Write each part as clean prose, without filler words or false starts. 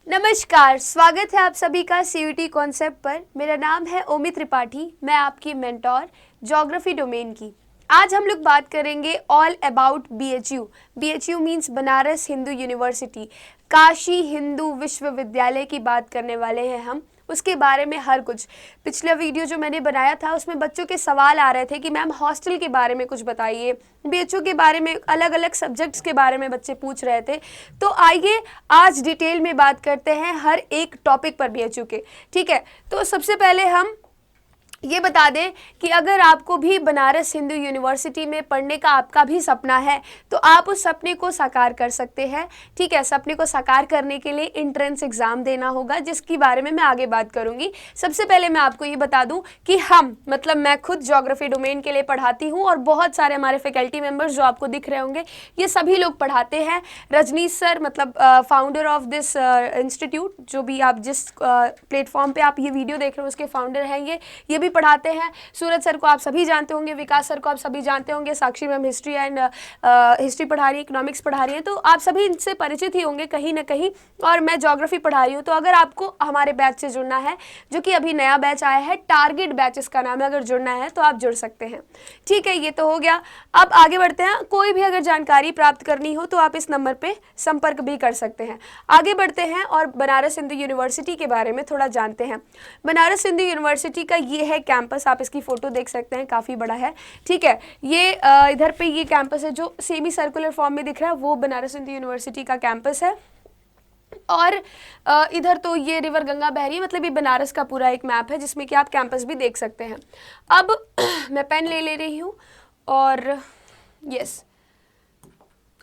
नमस्कार, स्वागत है आप सभी का सीयूटी कॉन्सेप्ट पर। मेरा नाम है ओमी त्रिपाठी, मैं आपकी मेंटोर ज्योग्राफी डोमेन की। आज हम लोग बात करेंगे all about BHU. BHU means Banaras Hindu university, Kashi Hindu विश्वविद्यालय की बात करने वाले हैं हम। उसके बारे में हर कुछ, पिछला वीडियो जो मैंने बनाया था उसमें बच्चों के सवाल आ रहे थे कि मैम हॉस्टल के बारे में कुछ बताइए, बीएचयू के बारे में, अलग अलग सब्जेक्ट्स के बारे में बच्चे पूछ रहे थे। तो आइए आज डिटेल में बात करते हैं हर एक टॉपिक पर बीएचयू के। ठीक है, तो सबसे पहले हम ये बता दें कि अगर आपको भी बनारस हिंदू यूनिवर्सिटी में पढ़ने का आपका भी सपना है तो आप उस सपने को साकार कर सकते हैं। ठीक है, सपने को साकार करने के लिए एंट्रेंस एग्जाम देना होगा, जिसके बारे में मैं आगे बात करूंगी। सबसे पहले मैं आपको ये बता दूं कि मैं खुद ज्योग्राफी डोमेन के लिए पढ़ाती हूँ और बहुत सारे हमारे फैकल्टी मेंबर्स जो आपको दिख रहे होंगे ये सभी लोग पढ़ाते हैं। Rajneesh sir founder of this institute, जो भी आप जिस प्लेटफॉर्म पे आप ये वीडियो देख रहे हो उसके फाउंडर हैं ये भी पढ़ाते हैं। सूरज सर को आप सभी जानते होंगे, विकास सर को आप सभी जानते होंगे, साक्षी मैम हिस्ट्री एंड हिस्ट्री पढ़ा रही है, इकोनॉमिक्स पढ़ा रही है, तो आप सभी इनसे परिचित ही होंगे कहीं ना कहीं। और मैं ज्योग्राफी पढ़ा रही हूँ। तो अगर आपको हमारे बैच से जुड़ना है, जो कि अभी नया बैच आया है, टारगेट बैच इसका नाम है, अगर जुड़ना है तो आप जुड़ सकते हैं। ठीक है, ये तो हो गया। अब आगे बढ़ते हैं। कोई भी अगर जानकारी प्राप्त करनी हो तो आप इस नंबर पे संपर्क भी कर सकते हैं। आगे बढ़ते हैं और बनारस हिंदू यूनिवर्सिटी के बारे में थोड़ा जानते हैं। बनारस हिंदू यूनिवर्सिटी का ये है कैंपस, आप इसकी फोटो देख सकते हैं, काफ़ी बड़ा है। ठीक है, ये इधर पे ये कैंपस है जो सेमी सर्कुलर फॉर्म में दिख रहा है, वो बनारस हिंदू यूनिवर्सिटी का कैंपस है। और इधर तो ये रिवर गंगा बह रही है, मतलब ये बनारस का पूरा एक मैप है जिसमें कि आप कैंपस भी देख सकते हैं। अब मैं पेन ले रही हूँ और यस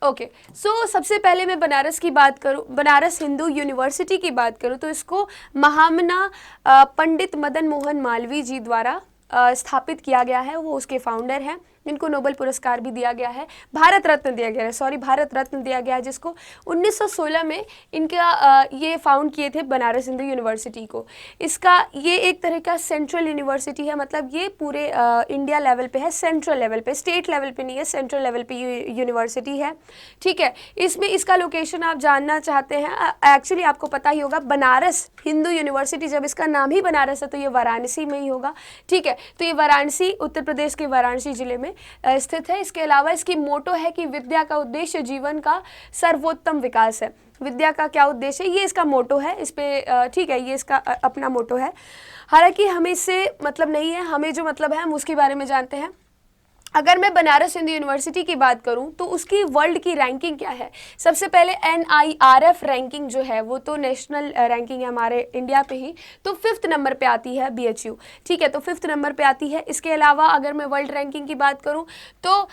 ओके सो सबसे पहले मैं बनारस की बात करूं, बनारस हिंदू यूनिवर्सिटी की बात करूं तो इसको महामना पंडित मदन मोहन मालवीय जी द्वारा स्थापित किया गया है। वो उसके फाउंडर हैं, इनको नोबेल पुरस्कार भी दिया गया है, भारत रत्न दिया गया है, भारत रत्न दिया गया है, जिसको 1916 में इनका ये फाउंड किए थे बनारस हिंदू यूनिवर्सिटी को। इसका ये एक तरह का सेंट्रल यूनिवर्सिटी है, मतलब ये पूरे इंडिया लेवल पे है, सेंट्रल लेवल पे, स्टेट लेवल पे नहीं है, सेंट्रल लेवल पे यूनिवर्सिटी है। ठीक है, इसमें इसका लोकेशन आप जानना चाहते हैं, एक्चुअली आपको पता ही होगा, बनारस हिंदू यूनिवर्सिटी, जब इसका नाम ही बनारस है तो ये वाराणसी में ही होगा। ठीक है, तो ये वाराणसी, उत्तर प्रदेश के वाराणसी जिले में स्थित है। इसके अलावा इसकी मोटो है कि विद्या का उद्देश्य जीवन का सर्वोत्तम विकास है। विद्या का क्या उद्देश्य है, ये इसका मोटो है इस पे। ठीक है, ये इसका अपना मोटो है। हालांकि हमें इससे मतलब नहीं है, हमें जो मतलब है हम उसके बारे में जानते हैं। अगर मैं बनारस हिंदू यूनिवर्सिटी की बात करूं तो उसकी वर्ल्ड की रैंकिंग क्या है। सबसे पहले NIRF रैंकिंग जो है वो तो नेशनल रैंकिंग है हमारे इंडिया पे ही, तो 5th नंबर पे आती है BHU। ठीक है, तो 5th नंबर पे आती है। इसके अलावा अगर मैं वर्ल्ड रैंकिंग की बात करूं तो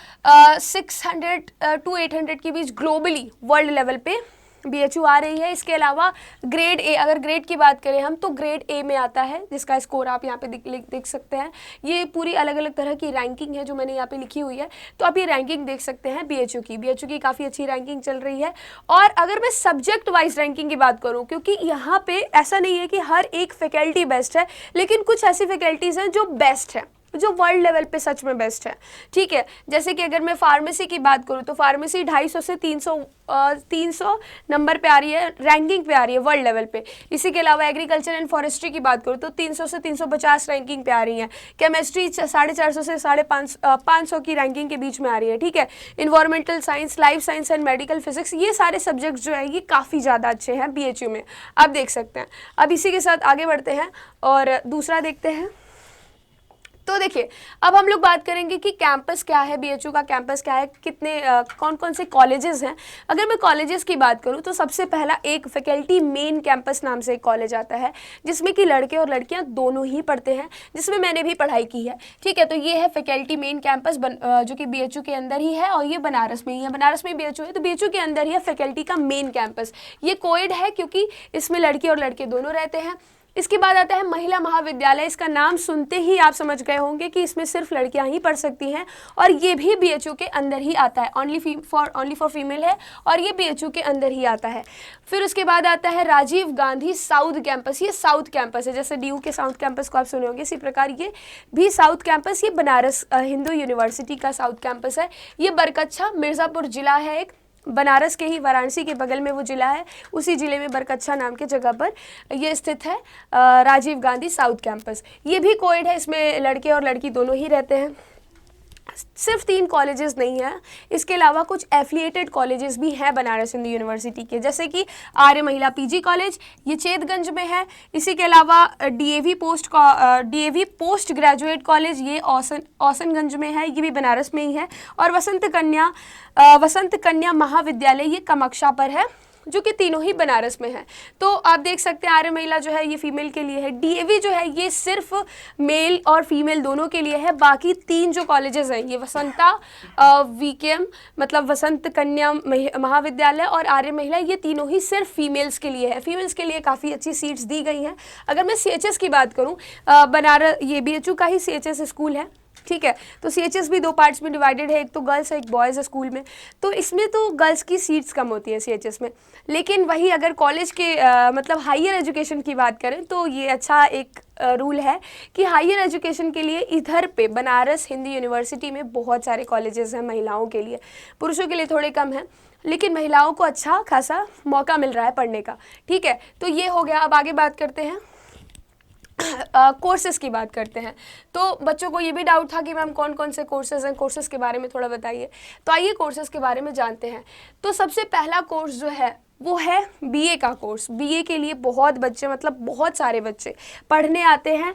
600 to 800 के बीच ग्लोबली वर्ल्ड लेवल पे BHU आ रही है। इसके अलावा ग्रेड A, अगर ग्रेड की बात करें हम तो ग्रेड A में आता है, जिसका स्कोर आप यहाँ पे देख सकते हैं। ये पूरी अलग अलग तरह की रैंकिंग है जो मैंने यहाँ पे लिखी हुई है, तो आप ये रैंकिंग देख सकते हैं BHU की काफ़ी अच्छी रैंकिंग चल रही है। और अगर मैं सब्जेक्ट वाइज रैंकिंग की बात करूँ, क्योंकि यहाँ पे ऐसा नहीं है कि हर एक फैकल्टी बेस्ट है, लेकिन कुछ ऐसी फैकल्टीज़ हैं जो बेस्ट है, जो वर्ल्ड लेवल पे सच में बेस्ट है। ठीक है, जैसे कि अगर मैं फार्मेसी की बात करूँ तो फार्मेसी 250 से 300 नंबर पे आ रही है, रैंकिंग पे आ रही है वर्ल्ड लेवल पे। इसी के अलावा एग्रीकल्चर एंड फॉरेस्ट्री की बात करूँ तो 300 से 350 रैंकिंग पे आ रही है। केमिस्ट्री 450 से 550 की रैंकिंग के बीच में आ रही है। ठीक है, environmental science, life science and medical physics, ये सारे सब्जेक्ट्स जो है ये काफ़ी ज़्यादा अच्छे हैं BHU में, आप देख सकते हैं। अब इसी के साथ आगे बढ़ते हैं और दूसरा देखते हैं। तो देखिए, अब हम लोग बात करेंगे कि कैंपस क्या है, BHU का कैंपस क्या है, कितने कौन कौन से कॉलेजेस हैं। अगर मैं कॉलेजेस की बात करूं तो सबसे पहला एक फैकल्टी मेन कैंपस नाम से एक कॉलेज आता है, जिसमें कि लड़के और लड़कियां दोनों ही पढ़ते हैं, जिसमें मैंने भी पढ़ाई की है। ठीक है, तो ये है फैकल्टी मेन कैंपस जो कि BHU के अंदर ही है, और ये बनारस में ही है, बनारस में BHU है, तो BHU के अंदर ही है फैकल्टी का मेन कैंपस। ये कोएड है क्योंकि इसमें लड़के और लड़के दोनों रहते हैं। इसके बाद आता है महिला महाविद्यालय। इसका नाम सुनते ही आप समझ गए होंगे कि इसमें सिर्फ लड़कियां ही पढ़ सकती हैं, और ये भी BHU के अंदर ही आता है, ओनली फॉर फीमेल है, और ये BHU के अंदर ही आता है। फिर उसके बाद आता है राजीव गांधी साउथ कैंपस। ये साउथ कैंपस है, जैसे DU के साउथ कैंपस को आप सुने होंगे, इसी प्रकार ये भी साउथ कैंपस, ये बनारस हिंदू यूनिवर्सिटी का साउथ कैंपस है। ये बरकच्छा मिर्ज़ापुर जिला है एक, बनारस के ही वाराणसी के बगल में वो ज़िला है, उसी ज़िले में बरकच्छा नाम के जगह पर ये स्थित है राजीव गांधी साउथ कैंपस। ये भी कोएड है, इसमें लड़के और लड़की दोनों ही रहते हैं। सिर्फ 3 कॉलेजेस नहीं हैं, इसके अलावा कुछ एफिलिएटेड कॉलेजेस भी हैं बनारस हिंदू यूनिवर्सिटी के, जैसे कि आर्य महिला पीजी कॉलेज, ये चेतगंज में है। इसी के अलावा डीएवी पोस्ट ग्रेजुएट कॉलेज, ये औसनगंज में है, ये भी बनारस में ही है। और वसंत कन्या महाविद्यालय, ये कामाख्या पर है, जो कि तीनों ही बनारस में है। तो आप देख सकते हैं आर्य महिला जो है ये फीमेल के लिए है, डीएवी जो है ये सिर्फ मेल और फीमेल दोनों के लिए है। बाकी 3 जो कॉलेजेस हैं, ये वसंता वीकेएम मतलब वसंत कन्या महाविद्यालय और आर्य महिला, ये तीनों ही सिर्फ फीमेल्स के लिए है। फीमेल्स के लिए काफ़ी अच्छी सीट्स दी गई हैं। अगर मैं सीएचएस की बात करूँ, बनारस ये बीएचयू का ही सीएचएस स्कूल है, ठीक है। तो सीएचएस भी 2 पार्ट्स में डिवाइडेड है, एक तो गर्ल्स है एक बॉयज़ है स्कूल में। तो इसमें तो गर्ल्स की सीट्स कम होती है सीएचएस में, लेकिन वही अगर कॉलेज के मतलब हायर एजुकेशन की बात करें तो ये अच्छा एक रूल है कि हायर एजुकेशन के लिए इधर पे बनारस हिंदू यूनिवर्सिटी में बहुत सारे कॉलेजेस हैं महिलाओं के लिए। पुरुषों के लिए थोड़े कम हैं, लेकिन महिलाओं को अच्छा खासा मौका मिल रहा है पढ़ने का, ठीक है। तो ये हो गया। अब आगे बात करते हैं, कोर्सेज़ की बात करते हैं। तो बच्चों को ये भी डाउट था कि मैम कौन कौन से कोर्सेज़ हैं, कोर्सेज़ के बारे में थोड़ा बताइए। तो आइए कोर्सेज़ के बारे में जानते हैं। तो सबसे पहला कोर्स जो है वो है बीए का कोर्स। बीए के लिए बहुत बच्चे, मतलब बहुत सारे बच्चे पढ़ने आते हैं।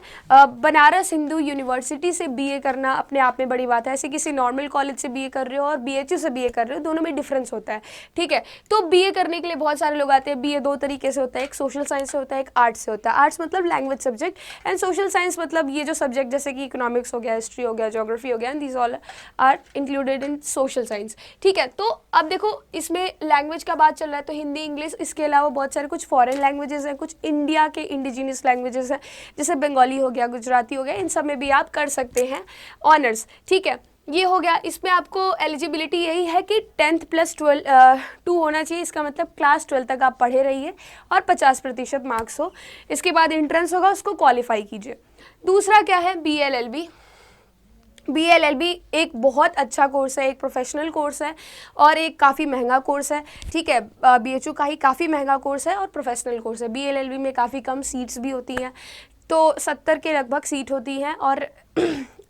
बनारस हिंदू यूनिवर्सिटी से बीए करना अपने आप में बड़ी बात है। ऐसे किसी नॉर्मल कॉलेज से बीए कर रहे हो और बीएचयू से बीए कर रहे हो, दोनों में डिफरेंस होता है, ठीक है। तो बीए करने के लिए बहुत सारे लोग आते हैं। बीए 2 तरीके से होता है, एक सोशल साइंस से होता है, एक आर्ट्स से होता है। आर्ट्स मतलब language subject, and social science मतलब ये जो सब्जेक्ट जैसे कि इकोनॉमिक्स हो गया, हिस्ट्री हो गया, ज्योग्राफी हो गया, and these all are included in social science, ठीक है। तो अब देखो इसमें लैंग्वेज का बात चल रहा है, तो हिंदी, इंग्लिश, इसके अलावा बहुत सारे कुछ फॉरेन लैंग्वेजेस हैं, कुछ इंडिया के इंडिजिनियस लैंग्वेजेस हैं, जैसे बंगाली हो गया, गुजराती हो गया, इन सब में भी आप कर सकते हैं ऑनर्स, ठीक है। ये हो गया। इसमें आपको एलिजिबिलिटी यही है कि 10th + 2 होना चाहिए। इसका मतलब क्लास 12 तक आप पढ़े रहिए और 50% मार्क्स हो। इसके बाद एंट्रेंस होगा, उसको क्वालिफाई कीजिए। दूसरा क्या है, बीएलएलबी। बीएलएलबी एक बहुत अच्छा कोर्स है, एक प्रोफेशनल कोर्स है और एक काफ़ी महंगा कोर्स है, ठीक है। बीएचयू का ही काफ़ी महंगा कोर्स है और प्रोफेशनल कोर्स है। बीएलएलबी में काफ़ी कम सीट्स भी होती हैं, तो 70 के लगभग सीट होती हैं और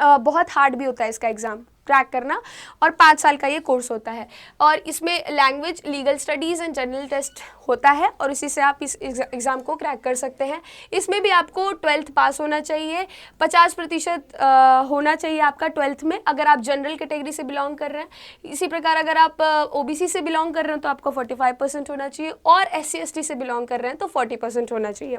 बहुत हार्ड भी होता है इसका एग्ज़ाम क्रैक करना, और 5 साल का ये कोर्स होता है। और इसमें language, legal studies and general test होता है और इसी से आप इस एग्ज़ाम को क्रैक कर सकते हैं। इसमें भी आपको 12th पास होना चाहिए, 50% होना चाहिए आपका 12th में, अगर आप जनरल कैटेगरी से बिलोंग कर रहे हैं। इसी प्रकार अगर आप ओबीसी से बिलोंग कर रहे हैं तो आपको 45% होना चाहिए, और SC ST से बिलोंग कर रहे हैं तो 40% होना चाहिए।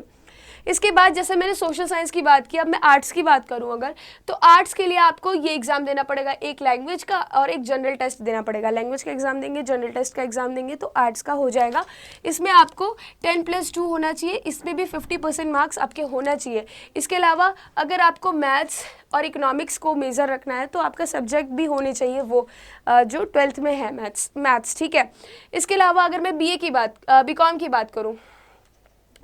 इसके बाद जैसे मैंने सोशल साइंस की बात की, अब मैं आर्ट्स की बात करूं अगर, तो आर्ट्स के लिए आपको ये एग्ज़ाम देना पड़ेगा, एक लैंग्वेज का और एक जनरल टेस्ट देना पड़ेगा। लैंग्वेज का एग्ज़ाम देंगे, जनरल टेस्ट का एग्ज़ाम देंगे, तो आर्ट्स का हो जाएगा। इसमें आपको 10 + 2 होना चाहिए, इसमें भी 50% मार्क्स आपके होना चाहिए। इसके अलावा अगर आपको मैथ्स और इकोनॉमिक्स को मेजर रखना है तो आपका सब्जेक्ट भी होने चाहिए वो जो 12th में है, मैथ्स, ठीक है। इसके अलावा अगर मैं बीकॉम की बात करूँ,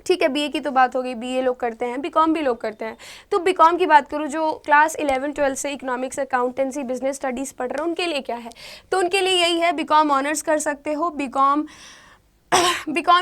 ठीक है, बीए की तो बात हो गई, बीए लोग करते हैं, बीकॉम भी लोग करते हैं। तो बीकॉम की बात करूँ, जो क्लास 11-12 से इकोनॉमिक्स, अकाउंटेंसी, बिजनेस स्टडीज़ पढ़ रहे हैं उनके लिए क्या है, तो उनके लिए यही है, बीकॉम ऑनर्स कर सकते हो। बीकॉम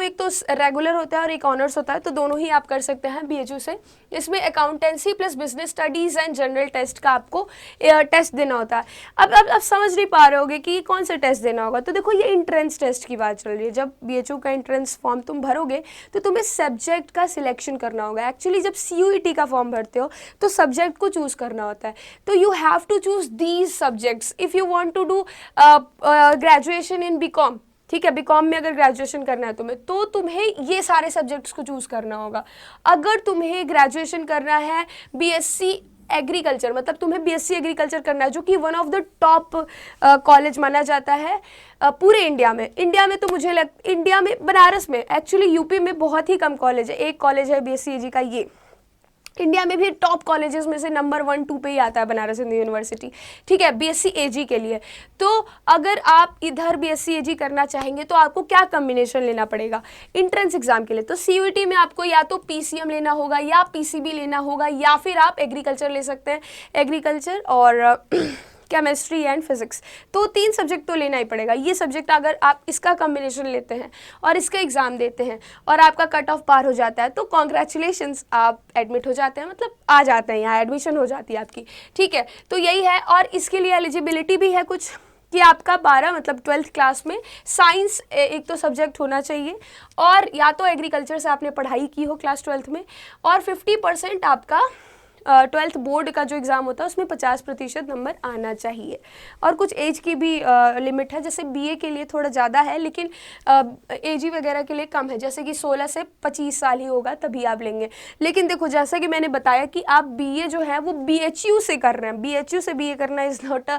एक तो रेगुलर होता है और एक ऑनर्स होता है, तो दोनों ही आप कर सकते हैं बीएचयू से। इसमें accountancy plus business studies and general test का आपको टेस्ट देना होता है। अब समझ नहीं पा रहे होगे कि कौन सा टेस्ट देना होगा, तो देखो ये इंट्रेंस टेस्ट की बात चल रही है। जब बीएचयू का इंट्रेंस फॉर्म तुम भरोगे तो तुम्हें सब्जेक्ट का सिलेक्शन करना होगा। एक्चुअली जब CUET का फॉर्म भरते हो तो सब्जेक्ट को चूज़ करना होता है, तो you have to choose these subjects if you want to do graduation in BCom, ठीक है। बीकॉम में अगर ग्रेजुएशन करना है तुम्हें, तो तुम्हें ये सारे सब्जेक्ट्स को चूज़ करना होगा। अगर तुम्हें ग्रेजुएशन करना है BSc एग्रीकल्चर, मतलब तुम्हें BSc एग्रीकल्चर करना है, जो कि one of the top college माना जाता है पूरे इंडिया में। इंडिया में बनारस में, एक्चुअली यूपी में बहुत ही कम कॉलेज है, एक कॉलेज है BSc AG का, ये इंडिया में भी टॉप कॉलेजेस में से नंबर 1-2 पे ही आता है बनारस हिंदू यूनिवर्सिटी, ठीक है, BSc AG के लिए। तो अगर आप इधर BSc AG करना चाहेंगे तो आपको क्या कॉम्बिनेशन लेना पड़ेगा इंट्रेंस एग्जाम के लिए, तो CUET में आपको या तो PCM लेना होगा या PCB लेना होगा, या फिर आप एग्रीकल्चर ले सकते हैं, एग्रीकल्चर और केमिस्ट्री एंड फिजिक्स, तो 3 सब्जेक्ट तो लेना ही पड़ेगा। ये सब्जेक्ट अगर आप इसका कॉम्बिनेशन लेते हैं और इसका एग्ज़ाम देते हैं और आपका कट ऑफ पार हो जाता है तो कॉन्ग्रेचुलेशंस, आप एडमिट हो जाते हैं, मतलब आ जाते हैं, यहाँ एडमिशन हो जाती है आपकी। ठीक है, तो यही है। और इसके लिए एलिजिबिलिटी भी है कुछ कि आपका 12 मतलब 12th क्लास में साइंस एक तो सब्जेक्ट होना चाहिए, और या तो एग्रीकल्चर से आपने पढ़ाई की हो क्लास 12th में, और 50% आपका 12th बोर्ड का जो एग्ज़ाम होता है उसमें 50% नंबर आना चाहिए। और कुछ एज की भी लिमिट है, जैसे बीए के लिए थोड़ा ज़्यादा है लेकिन एजी वगैरह के लिए कम है, जैसे कि 16 से 25 साल ही होगा तभी आप लेंगे। लेकिन देखो जैसा कि मैंने बताया कि आप बीए जो है वो बीएचयू से कर रहे हैं, बीएचयू से बीए करना इज़ नॉट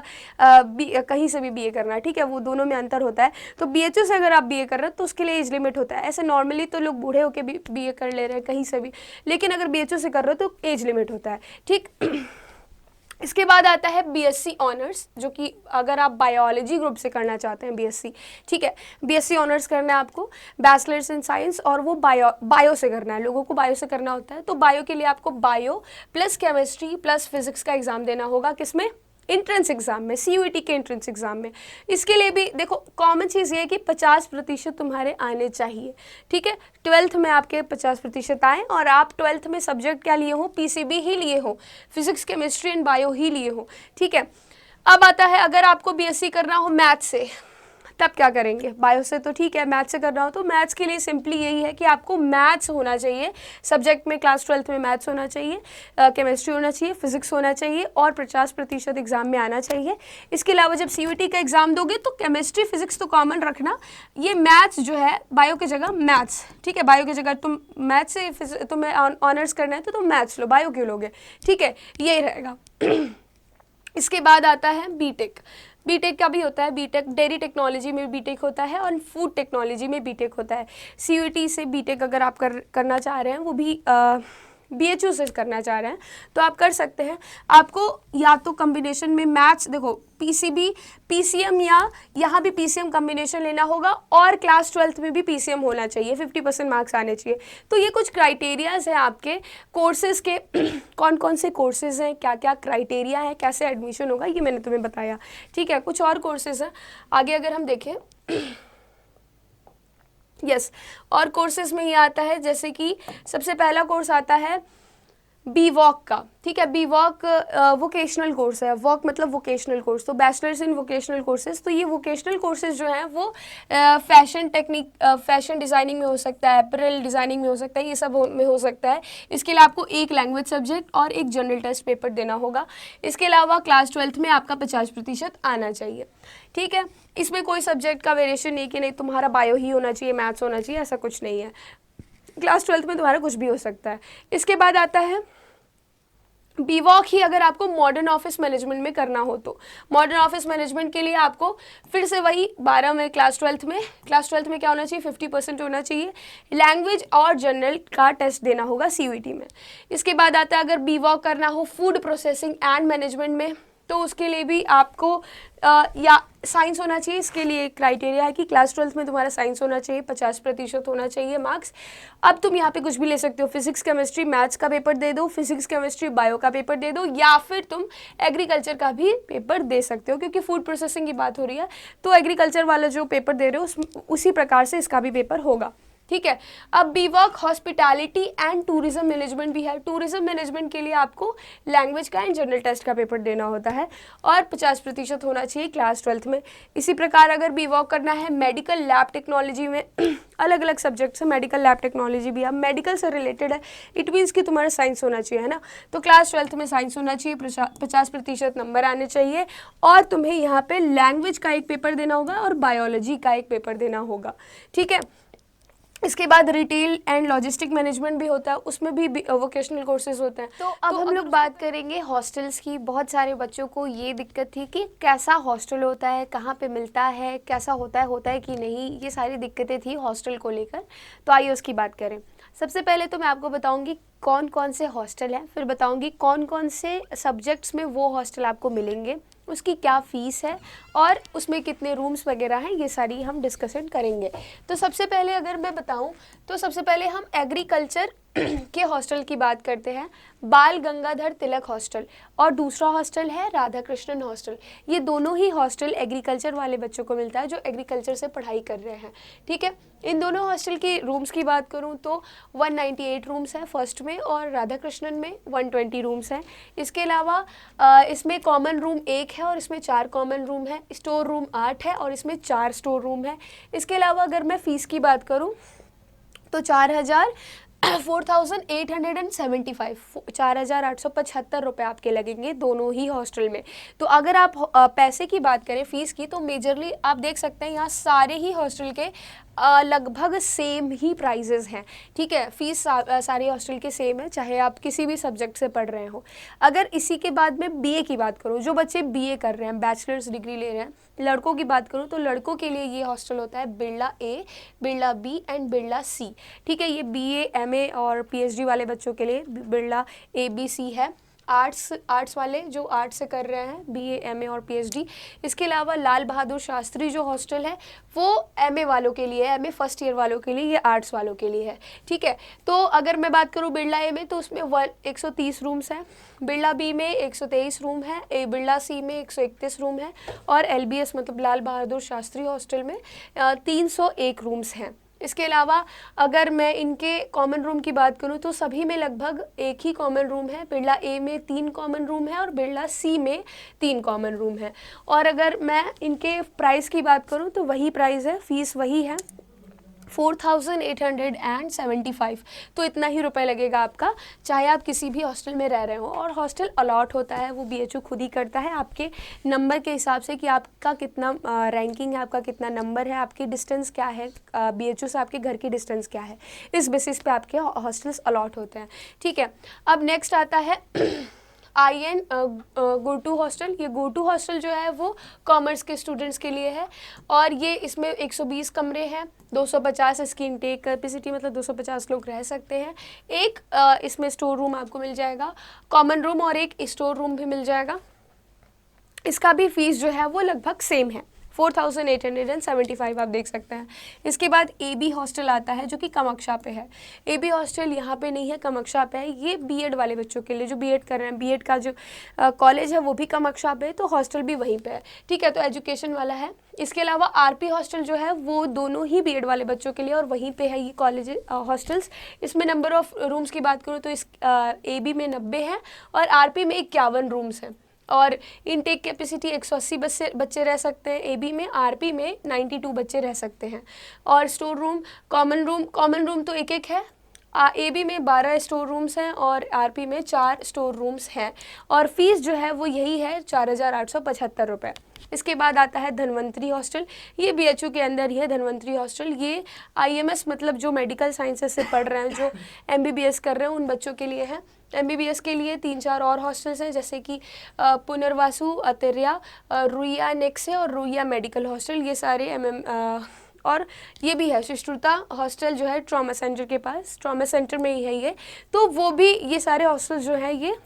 कहीं से भी बीए करना, ठीक है, वो दोनों में अंतर होता है। तो बीएचयू से अगर आप बीए कर रहे हैं तो उसके लिए एज लिमिट होता है। ऐसे नॉर्मली तो लोग बूढ़े होकर भी बीए कर ले रहे हैं कहीं से भी, लेकिन अगर बीएचयू से कर रहे हो तो एज लिमिट होता है। ठीक। इसके बाद आता है बीएससी ऑनर्स, जो कि अगर आप बायोलॉजी ग्रुप से करना चाहते हैं बीएससी, ठीक है, बीएससी ऑनर्स करना है आपको, बैचलर्स इन साइंस, और वो बायो से करना है, लोगों को बायो से करना होता है। तो बायो के लिए आपको bio plus chemistry plus physics का एग्जाम देना होगा, किसमें, इंट्रेंस एग्जाम में, सीयूईटी के इंट्रेंस एग्जाम में। इसके लिए भी देखो कॉमन चीज़ ये है कि 50% तुम्हारे आने चाहिए, ठीक है। 12th में आपके 50% आए और आप 12th में सब्जेक्ट क्या लिए हो, पीसीबी ही लिए हो, फिजिक्स केमिस्ट्री एंड बायो ही लिए हो, ठीक है। अब आता है अगर आपको बीएससी करना हो मैथ से, तब क्या करेंगे, बायो से तो ठीक है, मैथ से करना हो तो मैथ्स के लिए सिंपली यही है कि आपको मैथ्स होना चाहिए सब्जेक्ट में, क्लास 12th में मैथ्स होना चाहिए, केमिस्ट्री होना चाहिए, फिजिक्स होना चाहिए, और 50% एग्जाम में आना चाहिए। इसके अलावा जब सीयूईटी का एग्जाम दोगे तो केमिस्ट्री फिजिक्स तो कॉमन रखना, ये मैथ्स जो है बायो की जगह मैथ्स, ठीक है, बायो की जगह तुम मैथ्स से तुम्हें ऑनर्स करना है तो तुम मैथ्स लो, बायो क्यों लोगे, ठीक है, यही रहेगा। इसके बाद आता है बीटेक। बीटेक का भी होता है, बीटेक डेयरी टेक्नोलॉजी में बीटेक होता है और फूड टेक्नोलॉजी में बीटेक होता है। सीयूईटी से बीटेक अगर आप करना चाह रहे हैं, वो भी बीएचयू से करना चाह रहे हैं तो आप कर सकते हैं। आपको या तो कॉम्बिनेशन में मैथ्स, देखो पीसीबी, पीसीएम, या यहाँ भी पीसीएम कॉम्बिनेशन लेना होगा, और क्लास 12th में भी पीसीएम होना चाहिए, 50% मार्क्स आने चाहिए। तो ये कुछ क्राइटेरियाज हैं आपके कोर्सेज के, कौन कौन से कोर्सेज हैं, क्या क्या क्राइटेरिया है, कैसे एडमिशन होगा, ये मैंने तुम्हें बताया, ठीक है। कुछ और कोर्सेज हैं आगे अगर हम देखें, यस और कोर्सेज में ये आता है, जैसे कि सबसे पहला कोर्स आता है बी वॉक का, ठीक है। बी वॉक वोकेशनल कोर्स है, वॉक मतलब वोकेशनल कोर्स, तो बैचलर्स इन वोकेशनल कोर्सेज। तो ये वोकेशनल कोर्सेज जो हैं वो फैशन टेक्निक, फैशन डिज़ाइनिंग में हो सकता है, अपरेल डिज़ाइनिंग में हो सकता है, ये सब में हो सकता है। इसके लिए आपको एक लैंग्वेज सब्जेक्ट और एक जनरल टेस्ट पेपर देना होगा। इसके अलावा क्लास 12th में आपका 50% आना चाहिए, ठीक है। इसमें कोई सब्जेक्ट का वेरिएशन नहीं कि नहीं तुम्हारा बायो ही होना चाहिए, मैथ्स होना चाहिए, ऐसा कुछ नहीं है। क्लास 12th में तुम्हारा कुछ भी हो सकता है। इसके बाद आता है बीवॉक ही अगर आपको मॉडर्न ऑफिस मैनेजमेंट में करना हो तो। मॉडर्न ऑफिस मैनेजमेंट के लिए आपको फिर से वही 12 में क्लास 12th में क्या होना चाहिए, 50% होना चाहिए। लैंग्वेज और जनरल का टेस्ट देना होगा सीयूईटी में। इसके बाद आता है अगर बीवॉक करना हो फूड प्रोसेसिंग एंड मैनेजमेंट में, तो उसके लिए भी आपको या साइंस होना चाहिए। इसके लिए एक क्राइटेरिया है कि क्लास 12th में तुम्हारा साइंस होना चाहिए, 50% होना चाहिए मार्क्स। अब तुम यहाँ पे कुछ भी ले सकते हो, फिजिक्स केमिस्ट्री मैथ्स का पेपर दे दो, फिजिक्स केमिस्ट्री बायो का पेपर दे दो, या फिर तुम एग्रीकल्चर का भी पेपर दे सकते हो, क्योंकि फूड प्रोसेसिंग की बात हो रही है तो एग्रीकल्चर वाला जो पेपर दे रहे हो उसी प्रकार से इसका भी पेपर होगा, ठीक है। अब बीवॉक हॉस्पिटैलिटी एंड टूरिज्म मैनेजमेंट भी है। टूरिज्म मैनेजमेंट के लिए आपको लैंग्वेज का एंड जनरल टेस्ट का पेपर देना होता है और 50% होना चाहिए क्लास 12th में। इसी प्रकार अगर बीवॉक करना है मेडिकल लैब टेक्नोलॉजी में, अलग अलग सब्जेक्ट्स है, मेडिकल लैब टेक्नोलॉजी भी अब मेडिकल से रिलेटेड है, इट मीन्स कि तुम्हारा साइंस होना चाहिए, है ना। तो क्लास 12th में साइंस होना चाहिए, 50% नंबर आने चाहिए, और तुम्हें यहाँ पे लैंग्वेज का एक पेपर देना होगा और बायोलॉजी का एक पेपर देना होगा, ठीक है। इसके बाद रिटेल एंड लॉजिस्टिक मैनेजमेंट भी होता है, उसमें भी वोकेशनल कोर्सेज होते हैं। तो अब हम लोग बात करेंगे हॉस्टल्स की। बहुत सारे बच्चों को ये दिक्कत थी कि कैसा हॉस्टल होता है, कहाँ पे मिलता है, कैसा होता है कि नहीं, ये सारी दिक्कतें थी हॉस्टल को लेकर। तो आइए उसकी बात करें। सबसे पहले तो मैं आपको बताऊंगी कौन कौन से हॉस्टल हैं, फिर बताऊंगी कौन कौन से सब्जेक्ट्स में वो हॉस्टल आपको मिलेंगे, उसकी क्या फ़ीस है और उसमें कितने रूम्स वगैरह हैं, ये सारी हम डिस्कशन करेंगे। तो सबसे पहले अगर मैं बताऊं तो सबसे पहले हम एग्रीकल्चर के हॉस्टल की बात करते हैं, बाल गंगाधर तिलक हॉस्टल और दूसरा हॉस्टल है राधा कृष्णन हॉस्टल। ये दोनों ही हॉस्टल एग्रीकल्चर वाले बच्चों को मिलता है जो एग्रीकल्चर से पढ़ाई कर रहे हैं, ठीक है। इन दोनों हॉस्टल की रूम्स की बात करूं तो 198 रूम्स हैं फर्स्ट में और राधा कृष्णन में 120 रूम्स हैं। इसके अलावा इसमें कॉमन रूम 1 है और इसमें 4 कॉमन रूम है, स्टोर रूम 8 है और इसमें 4 स्टोर रूम है। इसके अलावा अगर मैं फ़ीस की बात करूं तो 4,875 रुपये आपके लगेंगे दोनों ही हॉस्टल में। तो अगर आप पैसे की बात करें फ़ीस की तो मेजरली आप देख सकते हैं यहाँ सारे ही हॉस्टल के लगभग सेम ही प्राइजेज़ हैं, ठीक है। फ़ीस सारे हॉस्टल के सेम है, चाहे आप किसी भी सब्जेक्ट से पढ़ रहे हो। अगर इसी के बाद में बीए की बात करूँ, जो बच्चे बीए कर रहे हैं, बैचलर्स डिग्री ले रहे हैं, लड़कों की बात करूँ तो लड़कों के लिए ये हॉस्टल होता है बिरला ए, बिरला बी एंड बिरला सी, ठीक है। ये बीए, एमए और पीएचडी वाले बच्चों के लिए बिरला ए, बी, सी है। आर्ट्स वाले जो आर्ट्स से कर रहे हैं बीए, एमए और पीएचडी। इसके अलावा लाल बहादुर शास्त्री जो हॉस्टल है वो एमए वालों के लिए है, एमए फर्स्ट ईयर वालों के लिए, ये आर्ट्स वालों के लिए है, ठीक है। तो अगर मैं बात करूँ बिरला ए में तो उसमें 130 रूम्स हैं, बिरला बी में 123 रूम है, बिरला सी में 131 रूम है और एलबीएस मतलब लाल बहादुर शास्त्री हॉस्टल में 301 रूम्स हैं। इसके अलावा अगर मैं इनके कॉमन रूम की बात करूं तो सभी में लगभग एक ही कॉमन रूम है। बिरला ए में 3 कॉमन रूम है और बिरला सी में 3 कॉमन रूम है। और अगर मैं इनके प्राइस की बात करूं तो वही प्राइस है, फ़ीस वही है 4,875। तो इतना ही रुपए लगेगा आपका, चाहे आप किसी भी हॉस्टल में रह रहे हो। और हॉस्टल अलॉट होता है वो बीएचयू खुद ही करता है आपके नंबर के हिसाब से कि आपका कितना रैंकिंग है, आपका कितना नंबर है, आपकी डिस्टेंस क्या है, बीएचयू से आपके घर की डिस्टेंस क्या है, इस बेसिस पे आपके हॉस्टल्स अलॉट होते हैं, ठीक है। अब नेक्स्ट आता है IN गो-टू हॉस्टल। ये गो-टू हॉस्टल जो है वो कॉमर्स के स्टूडेंट्स के लिए है और ये इसमें 120 कमरे हैं, 250 इसकी इनटेक कैपेसिटी, मतलब 250 लोग रह सकते हैं। एक इसमें स्टोर रूम आपको मिल जाएगा, कॉमन रूम और एक स्टोर रूम भी मिल जाएगा। इसका भी फीस जो है वो लगभग सेम है, 4,875 आप देख सकते हैं। इसके बाद AB हॉस्टल आता है जो कि कामाख्या पे है। AB हॉस्टल यहाँ पे नहीं है, कामाख्या पे है। ये बीएड वाले बच्चों के लिए जो बीएड कर रहे हैं, बीएड का जो कॉलेज है वो भी कामाख्या पे है, तो हॉस्टल भी वहीं पे है, ठीक है। तो एजुकेशन वाला है। इसके अलावा RP हॉस्टल जो है वो दोनों ही बीएड वाले बच्चों के लिए और वहीं पे है ये कॉलेज हॉस्टल्स। इसमें नंबर ऑफ़ रूम्स की बात करूँ तो इस AB में 90 है और RP में 51 रूम्स हैं और इनटेक कैपेसिटी 180 बच्चे रह सकते हैं AB में, RP में 92 बच्चे रह सकते हैं। और स्टोर रूम, कॉमन रूम तो एक है। AB में 12 स्टोर रूम्स हैं और RP में 4 स्टोर रूम्स हैं और फीस जो है वो यही है 4,875 रुपये। इसके बाद आता है धनवंतरी हॉस्टल। ये BHU के अंदर ही है धनवंतरी हॉस्टल। ये IMS मतलब जो मेडिकल साइंसेस से पढ़ रहे हैं, जो MBBS कर रहे हैं, उन बच्चों के लिए है। MBBS के लिए 3-4 और हॉस्टल्स हैं जैसे कि पुनर्वासु, अतिरिया, रुइया नेक्से और रुइया मेडिकल हॉस्टल, ये सारे और ये भी है सुश्रुता हॉस्टल जो है ट्रॉमा सेंटर के पास, ट्रॉमा सेंटर में ही है ये। तो वो भी, ये सारे हॉस्टल जो हैं ये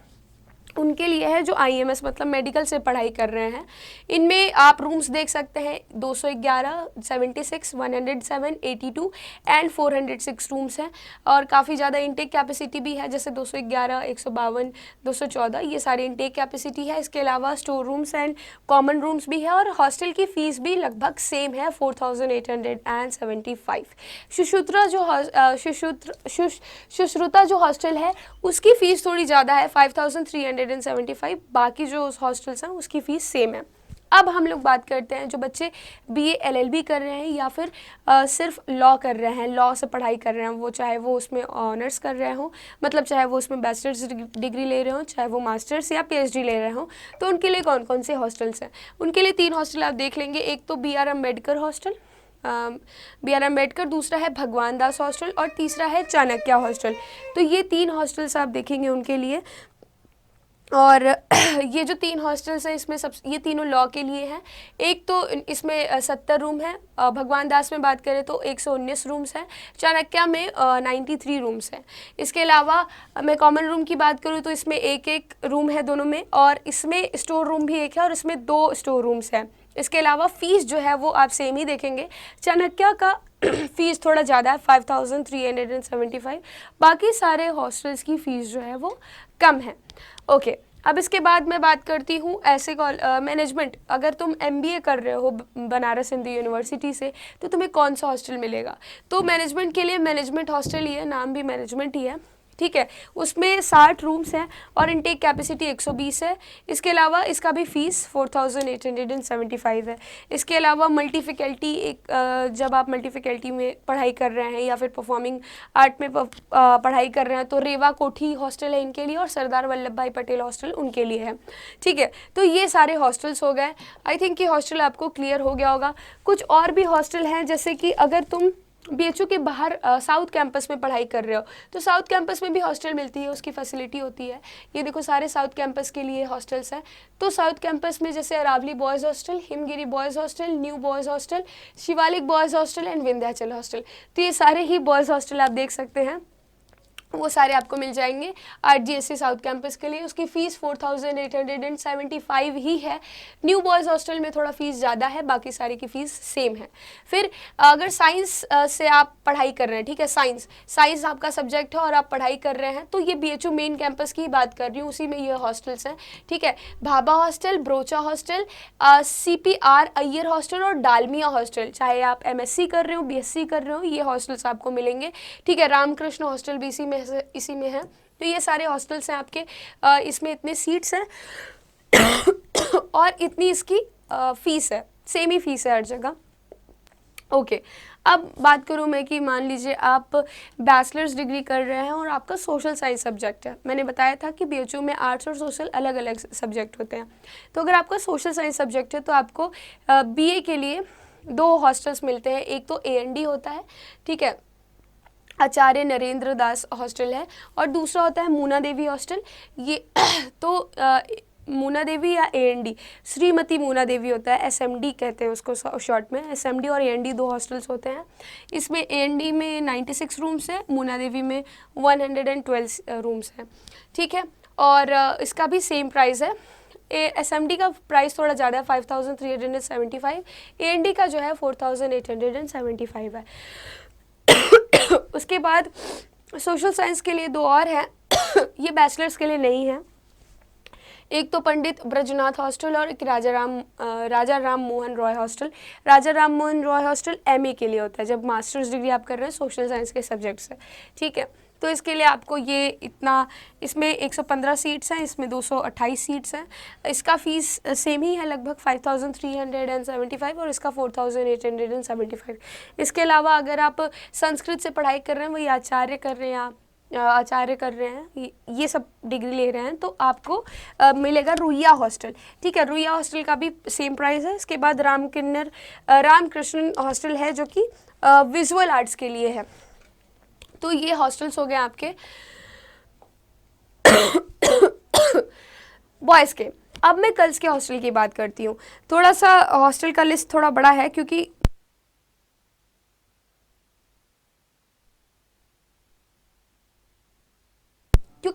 उनके लिए है जो IMS मतलब मेडिकल से पढ़ाई कर रहे हैं। इनमें आप रूम्स देख सकते हैं 211, 76, 107, 82 एंड 406 रूम्स हैं और काफ़ी ज़्यादा इनटेक कैपेसिटी भी है, जैसे 211, 152, 214, ये सारी इनटेक कैपेसिटी है। इसके अलावा store rooms and common rooms भी है और हॉस्टल की फ़ीस भी लगभग सेम है 4,875। सुश्रुता जो हॉस्टल है उसकी फ़ीस थोड़ी ज़्यादा है 5,375। बाकी जो हॉस्टल्स हैं उसकी फ़ीस सेम है। अब हम लोग बात करते हैं जो बच्चे BA LLB कर रहे हैं या फिर सिर्फ लॉ कर रहे हैं, लॉ से पढ़ाई कर रहे हैं, वो चाहे वो उसमें ऑनर्स कर रहे हों, मतलब चाहे वो उसमें बैचलर्स डिग्री ले रहे हों, चाहे वो मास्टर्स या PhD ले रहे हों, तो उनके लिए कौन कौन से हॉस्टल्स हैं? उनके लिए 3 हॉस्टल आप देख लेंगे। एक तो BR Ambedkar hostel, BR Ambedkar, दूसरा है भगवान दास हॉस्टल और तीसरा है चाणक्य हॉस्टल। तो ये 3 हॉस्टल्स आप देखेंगे उनके लिए। और ये जो 3 हॉस्टल्स हैं इसमें ये तीनों लॉ के लिए हैं। एक तो इसमें 70 रूम है, भगवान दास में बात करें तो 119 रूम्स हैं, चाणक्य में 93 रूम्स हैं। इसके अलावा मैं कॉमन रूम की बात करूँ तो इसमें एक रूम है दोनों में और इसमें स्टोर रूम भी एक है और इसमें 2 स्टोर रूम्स हैं। इसके अलावा फ़ीस जो है वो आप सेम ही देखेंगे। चाणक्य का फ़ीस थोड़ा ज़्यादा है 5375। बाकी सारे हॉस्टल्स की फ़ीस जो है वो कम है। ओके, अब इसके बाद मैं बात करती हूँ ऐसे मैनेजमेंट। अगर तुम एमबीए कर रहे हो बनारस हिंदू यूनिवर्सिटी से तो तुम्हें कौन सा हॉस्टल मिलेगा? तो मैनेजमेंट के लिए मैनेजमेंट हॉस्टल ही है, नाम भी मैनेजमेंट ही है, ठीक है। उसमें 60 रूम्स हैं और इनटेक कैपेसिटी 120 है। इसके अलावा इसका भी फ़ीस 4875 है। इसके अलावा मल्टी फैकल्टी जब आप मल्टी फैकल्टी में पढ़ाई कर रहे हैं या फिर परफॉर्मिंग आर्ट में पढ़ाई कर रहे हैं तो रेवा कोठी हॉस्टल है इनके लिए और सरदार वल्लभ भाई पटेल हॉस्टल उनके लिए है, ठीक है। तो ये सारे हॉस्टल्स हो गए। आई थिंक ये हॉस्टल आपको क्लियर हो गया होगा। कुछ और भी हॉस्टल हैं, जैसे कि अगर तुम बीएचयू के बाहर साउथ कैंपस में पढ़ाई कर रहे हो तो साउथ कैंपस में भी हॉस्टल मिलती है, उसकी फैसिलिटी होती है। ये देखो सारे साउथ कैंपस के लिए हॉस्टल्स हैं। तो साउथ कैंपस में जैसे Aravali boys hostel, Himgiri boys hostel, new boys hostel, Shivalik boys hostel and Vindhyachal hostel, तो ये सारे ही बॉयज़ हॉस्टल आप देख सकते हैं, वो सारे आपको मिल जाएंगे आरजीएससी साउथ कैंपस के लिए। उसकी फ़ीस 4875 ही है। न्यू बॉयज़ हॉस्टल में थोड़ा फ़ीस ज़्यादा है, बाकी सारी की फ़ीस सेम है। फिर अगर साइंस से आप पढ़ाई कर रहे हैं, ठीक है, साइंस आपका सब्जेक्ट है और आप पढ़ाई कर रहे हैं तो ये बीएचयू मेन कैंपस की बात कर रही हूँ, उसी में ये हॉस्टल्स हैं, ठीक है। Bhabha hostel, Broacha hostel, CPR Iyer hostel और डालमिया हॉस्टल, चाहे आप एमएससी कर रहे हो, बीएससी कर रहे हो, ये हॉस्टल्स आपको मिलेंगे, ठीक है। रामकृष्ण हॉस्टल भी इसी में है। तो ये सारे हॉस्टल्स हैं आपके। इसमें इतने सीट्स हैं और इतनी इसकी फ़ीस है, सेम ही फ़ीस है हर जगह। ओके, अब बात करूँ मैं कि मान लीजिए आप बैचलर्स डिग्री कर रहे हैं और आपका सोशल साइंस सब्जेक्ट है। मैंने बताया था कि बीएचयू में आर्ट्स और सोशल अलग अलग सब्जेक्ट होते हैं। तो अगर आपका सोशल साइंस सब्जेक्ट है तो आपको बीए के लिए 2 हॉस्टल्स मिलते हैं। एक तो AND होता है, ठीक है, आचार्य नरेंद्र दास हॉस्टल है, और दूसरा होता है मूना देवी हॉस्टल। ये तो मूना देवी या AND, श्रीमती मूना देवी होता है, SMD कहते हैं उसको शॉर्ट में। SMD और AND 2 हॉस्टल्स होते हैं। इसमें AND में 96 रूम्स है, मूना देवी में 112 रूम्स हैं, ठीक है। और इसका भी सेम प्राइस है। SMD का प्राइस थोड़ा ज़्यादा है 5375, AND का जो है 4875 है। उसके बाद सोशल साइंस के लिए 2 और हैं ये बैचलर्स के लिए नहीं है। एक तो पंडित ब्रजनाथ हॉस्टल और एक राजा राम मोहन रॉय हॉस्टल। राजा राम मोहन रॉय हॉस्टल MA के लिए होता है, जब मास्टर्स डिग्री आप कर रहे हैं सोशल साइंस के सब्जेक्ट से, ठीक है। तो इसके लिए आपको ये इतना, इसमें 115 सीट्स हैं, इसमें 228 सीट्स हैं। इसका फ़ीस सेम ही है लगभग 5375 और इसका 4875। इसके अलावा अगर आप संस्कृत से पढ़ाई कर रहे हैं, वही आचार्य कर रहे हैं, ये सब डिग्री ले रहे हैं, तो आपको मिलेगा रुइया हॉस्टल, ठीक है। रुइया हॉस्टल का भी सेम प्राइस है। इसके बाद रामकृष्ण हॉस्टल है जो कि विजुअल आर्ट्स के लिए है। तो ये हॉस्टल्स हो गए आपके बॉयज़ के। अब मैं गर्ल्स के हॉस्टल की बात करती हूँ। थोड़ा सा हॉस्टल का लिस्ट थोड़ा बड़ा है क्योंकि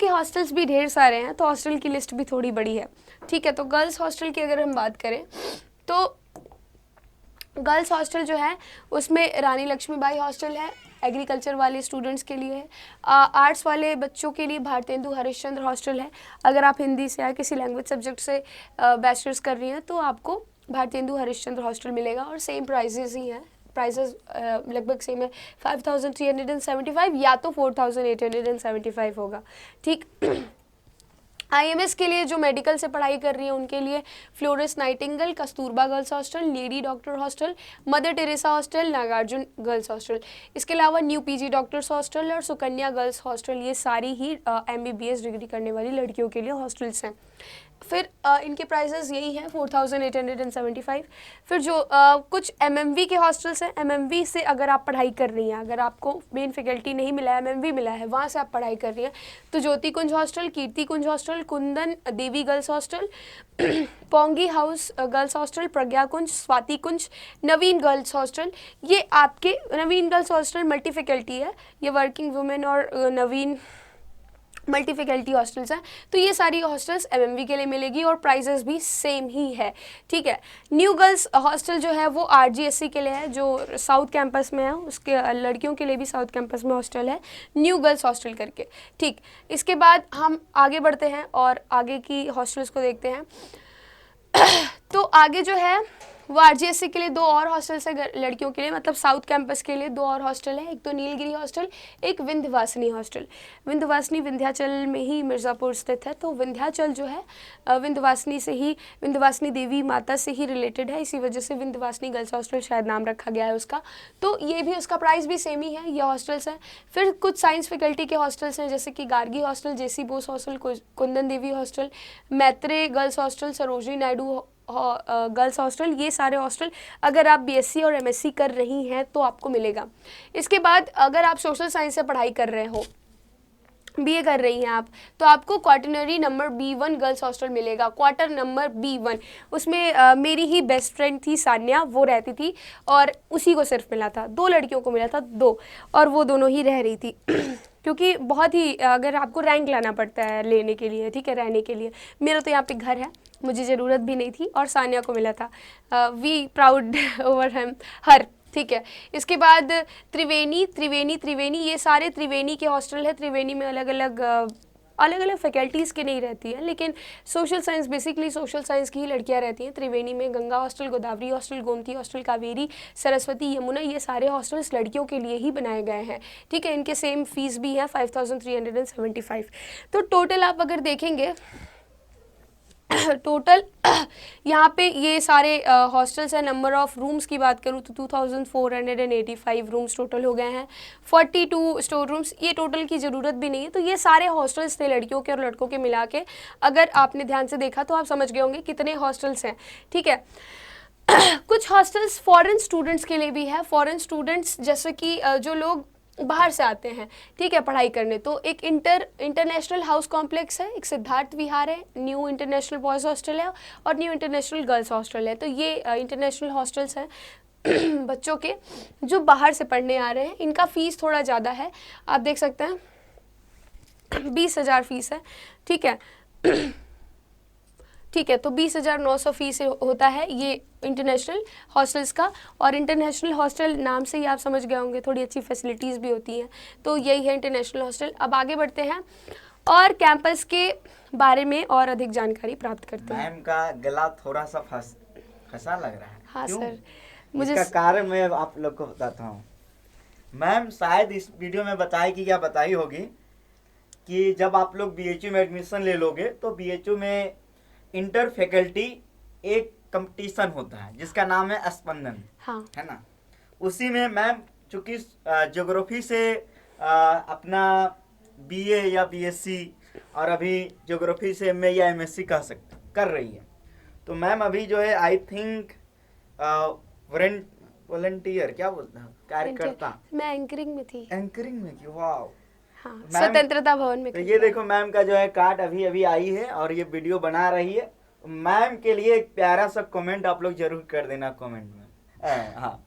हॉस्टल्स भी ढेर सारे हैं, तो हॉस्टल की लिस्ट भी थोड़ी बड़ी है, ठीक है। तो गर्ल्स हॉस्टल की अगर हम बात करें तो गर्ल्स हॉस्टल जो है उसमें रानी लक्ष्मीबाई हॉस्टल है, एग्रीकल्चर वाले स्टूडेंट्स के लिए है। आर्ट्स वाले बच्चों के लिए भारतेंदु हरिश्चंद्र हॉस्टल है। अगर आप हिंदी से या किसी लैंग्वेज सब्जेक्ट से बैचलर्स कर रही हैं तो आपको भारतेंदु हरिश्चंद्र हॉस्टल मिलेगा और सेम प्राइजेस ही हैं, प्राइसेस लगभग सेम है। 5375 या तो 4875 होगा, ठीक। IMS के लिए जो मेडिकल से पढ़ाई कर रही है उनके लिए Florence Nightingale, Kasturba girls hostel, lady doctor hostel, Mother Teresa hostel, Nagarjun girls hostel. इसके अलावा न्यू PG डॉक्टर्स हॉस्टल और सुकन्या गर्ल्स हॉस्टल, ये सारी ही MBBS डिग्री करने वाली लड़कियों के लिए हॉस्टल्स हैं। फिर इनके प्राइसेस यही हैं 4875। फिर जो कुछ MMV के हॉस्टल्स हैं, MMV से अगर आप पढ़ाई कर रही हैं, अगर आपको मेन फैकल्टी नहीं मिला है, MMV मिला है, वहाँ से आप पढ़ाई कर रही हैं, तो ज्योति कुंज हॉस्टल, कीर्ति कुंज हॉस्टल, कुंदन देवी girls hostel, pungi house girls hostel, प्रज्ञा कुंज, स्वाति कुंज, नवीन गर्ल्स हॉस्टल, ये आपके नवीन गर्ल्स हॉस्टल मल्टी फैकल्टी है। ये वर्किंग वुमेन और नवीन मल्टी फैकल्टी हॉस्टल्स हैं। तो ये सारी हॉस्टल्स एमएमवी के लिए मिलेगी और प्राइजेस भी सेम ही है, ठीक है। न्यू गर्ल्स हॉस्टल जो है वो आरजीएससी के लिए है, जो साउथ कैंपस में है, उसके लड़कियों के लिए भी साउथ कैंपस में हॉस्टल है, न्यू गर्ल्स हॉस्टल करके, ठीक। इसके बाद हम आगे बढ़ते हैं और आगे की हॉस्टल्स को देखते हैं। तो आगे जो है वो आरजीएससी के लिए 2 और हॉस्टल्स है लड़कियों के लिए, मतलब साउथ कैंपस के लिए 2 और हॉस्टल है, एक तो नीलगिरी हॉस्टल, एक विंध्यवासिनी हॉस्टल। विंध्यवासिनी विंध्याचल में ही मिर्ज़ापुर स्थित है, तो विंध्याचल जो है विंध्यवासिनी से ही, विंध्यवासिनी देवी माता से ही रिलेटेड है, इसी वजह से विंध्यवासिनी गर्ल्स हॉस्टल शायद नाम रखा गया है उसका। तो ये भी, उसका प्राइस भी सेम ही है, ये हॉस्टल्स हैं। फिर कुछ साइंस फैकल्टी के हॉस्टल्स हैं, जैसे कि Gargi hostel, JC Bose hostel, Kundan Devi hostel, Maitreyi girls hostel, Sarojini Naidu girls hostel. ये सारे हॉस्टल अगर आप बीएससी और एमएससी कर रही हैं तो आपको मिलेगा। इसके बाद अगर आप सोशल साइंस से पढ़ाई कर रहे हो, बीए कर रही हैं आप, तो आपको quaternary number B1 girls hostel मिलेगा, क्वार्टर नंबर B1। उसमें मेरी ही बेस्ट फ्रेंड थी सान्या, वो रहती थी और उसी को सिर्फ मिला था, 2 लड़कियों को मिला था, 2, और वो दोनों ही रह रही थी क्योंकि बहुत ही, अगर आपको रैंक लाना पड़ता है लेने के लिए, ठीक है, रहने के लिए। मेरा तो यहाँ पे घर है, मुझे ज़रूरत भी नहीं थी और सान्या को मिला था। वी प्राउड ओवर हर, ठीक है। इसके बाद त्रिवेणी, ये सारे त्रिवेणी के हॉस्टल है। त्रिवेणी में अलग अलग फैकल्टीज़ के नहीं रहती है, लेकिन social science, basically social science की ही लड़कियां रहती हैं त्रिवेणी में। Ganga hostel, Godavari hostel, Gomti hostel, Kaveri, Saraswati, Yamuna, ये सारे हॉस्टल्स लड़कियों के लिए ही बनाए गए हैं, ठीक है। इनके सेम फीस भी है 5375। तो टोटल आप अगर देखेंगे, टोटल यहाँ पे ये सारे हॉस्टल्स हैं। नंबर ऑफ़ रूम्स की बात करूँ तो 2485 रूम्स टोटल हो गए हैं, 42 स्टोर रूम्स। ये टोटल की ज़रूरत भी नहीं है। तो ये सारे हॉस्टल्स थे लड़कियों के और लड़कों के मिला के। अगर आपने ध्यान से देखा तो आप समझ गए होंगे कितने हॉस्टल्स हैं, ठीक है। कुछ हॉस्टल्स फॉरेन स्टूडेंट्स के लिए भी है। फॉरेन स्टूडेंट्स जैसे कि जो लोग बाहर से आते हैं, ठीक है, पढ़ाई करने, तो एक इंटरनेशनल हाउस कॉम्प्लेक्स है, एक सिद्धार्थ विहार है, न्यू इंटरनेशनल बॉयज़ हॉस्टल है और न्यू इंटरनेशनल गर्ल्स हॉस्टल है। तो ये इंटरनेशनल हॉस्टल्स हैं बच्चों के जो बाहर से पढ़ने आ रहे हैं। इनका फ़ीस थोड़ा ज़्यादा है, आप देख सकते हैं 20,000 फीस है, ठीक है। ठीक है, तो 20,900 फीस होता है ये इंटरनेशनल हॉस्टल्स का। और इंटरनेशनल हॉस्टल नाम से ही आप समझ गए होंगे, थोड़ी अच्छी फैसिलिटीज़ भी होती हैं, तो यही है इंटरनेशनल हॉस्टल। अब आगे बढ़ते हैं और कैंपस के बारे में और अधिक जानकारी प्राप्त करते हैं। मैम का गला थोड़ा सा फंसा लग रहा है। हाँ क्यों? सर, मुझे इसका कारण मैं आप लोग को बताता हूँ। मैम शायद इस वीडियो में बताई या बताई होगी कि जब आप लोग बीएचयू में एडमिशन ले लोगे तो बीएचयू में इंटर फैकल्टी एक कंपटीशन होता है जिसका नाम है स्पंदन, हाँ, है ना। उसी में मैम चूंकि ज्योग्राफी से अपना बीए या बीएससी और अभी ज्योग्राफी से एमए या एमएससी कर रही है। तो मैम अभी जो है आई थिंक वॉलंटियर क्या बोलते हैं, कार्यकर्ता, मैं एंकरिंग में थी। एंकरिंग में की, वाह। हाँ, स्वतंत्रता भवन में। तो ये देखो मैम का जो है कार्ड अभी अभी आई है और ये वीडियो बना रही है। मैम के लिए एक प्यारा सा कमेंट आप लोग जरूर कर देना कमेंट में, हाँ,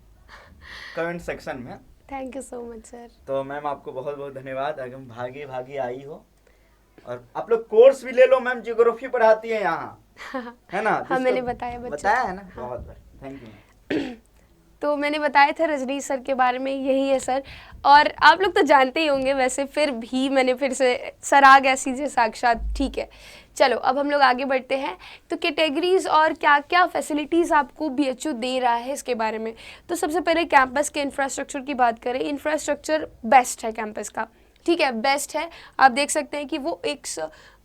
कमेंट सेक्शन में। Thank you so much sir. तो मैम आपको बहुत बहुत धन्यवाद, एकदम भागी भागी आई हो। और आप लोग कोर्स भी ले लो, मैम ज्योग्राफी पढ़ाती है यहाँ, है ना। हाँ, मैंने बताया है ना, बहुत बार। Thank you. तो मैंने बताया था रजनीश सर के बारे में, यही है सर। और आप लोग तो जानते ही होंगे वैसे, फिर भी मैंने फिर से सर आ गया सीधे साक्षात, ठीक है। चलो अब हम लोग आगे बढ़ते हैं। तो कैटेगरीज और क्या क्या फैसिलिटीज़ आपको बीएचयू दे रहा है इसके बारे में। तो सबसे पहले कैंपस के इंफ्रास्ट्रक्चर की बात करें। इंफ्रास्ट्रक्चर बेस्ट है कैंपस का, ठीक है, बेस्ट है। आप देख सकते हैं कि वो एक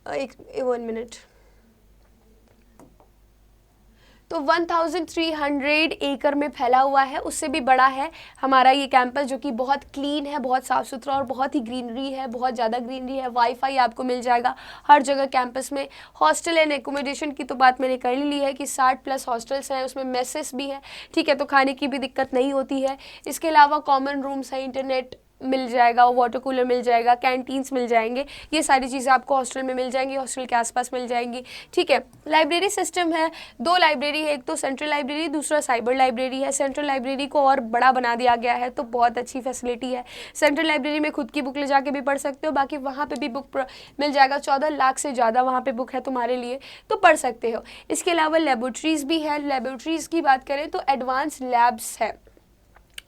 1 मिनट, तो 1300 एकड़ में फैला हुआ है, उससे भी बड़ा है हमारा ये कैंपस, जो कि बहुत क्लीन है, बहुत साफ़ सुथरा और बहुत ही ग्रीनरी है, बहुत ज़्यादा ग्रीनरी है। वाईफाई आपको मिल जाएगा हर जगह कैंपस में। हॉस्टल एंड एकोमोडेशन की तो बात मैंने कर ली है कि 60+ हॉस्टल्स हैं, उसमें मेसेस भी हैं, ठीक है, तो खाने की भी दिक्कत नहीं होती है। इसके अलावा कॉमन रूम्स हैं, इंटरनेट मिल जाएगा, वाटर कूलर मिल जाएगा, कैंटीन्स मिल जाएंगे, ये सारी चीज़ें आपको हॉस्टल में मिल जाएंगी, हॉस्टल के आसपास मिल जाएंगी। ठीक है, लाइब्रेरी सिस्टम है, 2 लाइब्रेरी है, एक तो सेंट्रल लाइब्रेरी, दूसरा साइबर लाइब्रेरी है। सेंट्रल लाइब्रेरी को और बड़ा बना दिया गया है, तो बहुत अच्छी फैसिलिटी है। सेंट्रल लाइब्रेरी में खुद की बुक ले जाके भी पढ़ सकते हो, बाकी वहाँ पे भी बुक मिल जाएगा, 14 लाख से ज़्यादा वहाँ पे बुक है तुम्हारे लिए, तो पढ़ सकते हो। इसके अलावा लेबोरेटरीज़ भी है। लेबोरेटरीज़ की बात करें तो एडवांस लैब्स है,